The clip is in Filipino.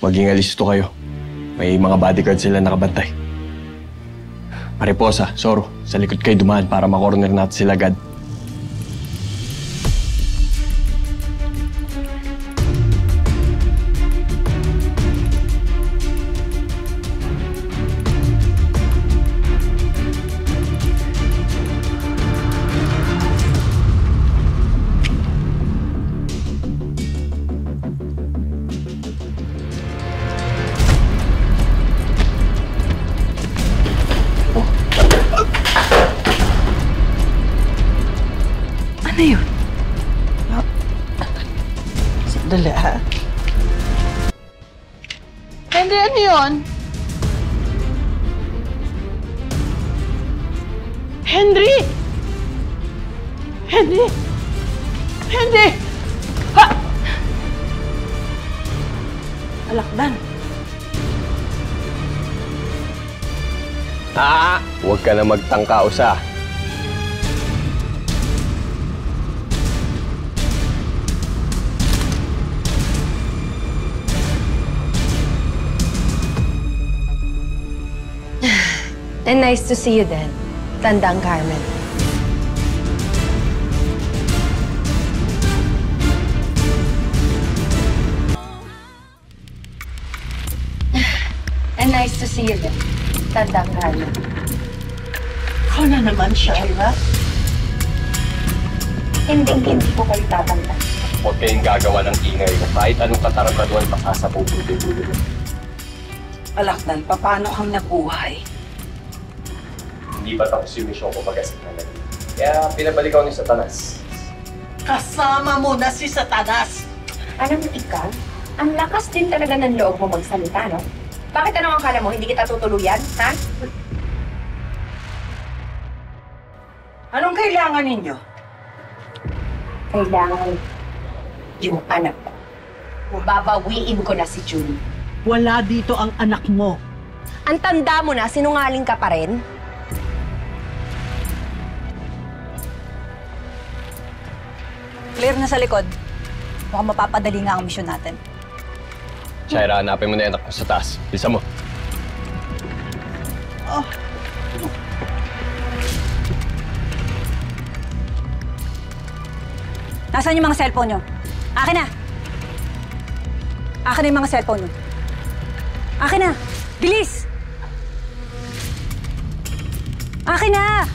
maging alisto kayo. May mga bodyguard sila nakabantay. Mariposa, Zoro, sa likod kayo dumaan para makorner natin sila agad. Ano yun? Sandali, ha? Henry, ano yun? Henry! Henry! Henry! Ha! Alakdan. Huwag ka na magtangka, Usa. And nice to see you then, Tandang Carmen. And nice to see you then, Tandang Carmen. Ikaw na naman, Shaira. Hindi ko kayo tatanda. Huwag kayong gagawa ng ingay na kahit anong kataragaduan pakasapong dulo. Alakdan, paano kang nabuhay? Hindi ba tapos yung mission ko pag-asip na lang? Kaya pinabalik ako ni Satanas. Kasama mo na si Satanas! Alam mo, ikaw, ang lakas din talaga ng loob mo magsalita, no? Bakit ano ang akala mo, hindi kita tutuluyan, ha? Anong kailangan ninyo? Kailangan yung anak ko. Babawiin ko na si Julie. Wala dito ang anak mo. Ang tanda mo na, sinungaling ka pa rin? Clear na sa likod. Mukhang mapapadali nga ang misyon natin. Shaira, hanapin mo na yung anak mo sa taas. Bilisan mo. Oh. Nasaan yung mga cellphone nyo? Akin na! Akin na yung mga cellphone nyo. Akin na! Bilis! Akin na!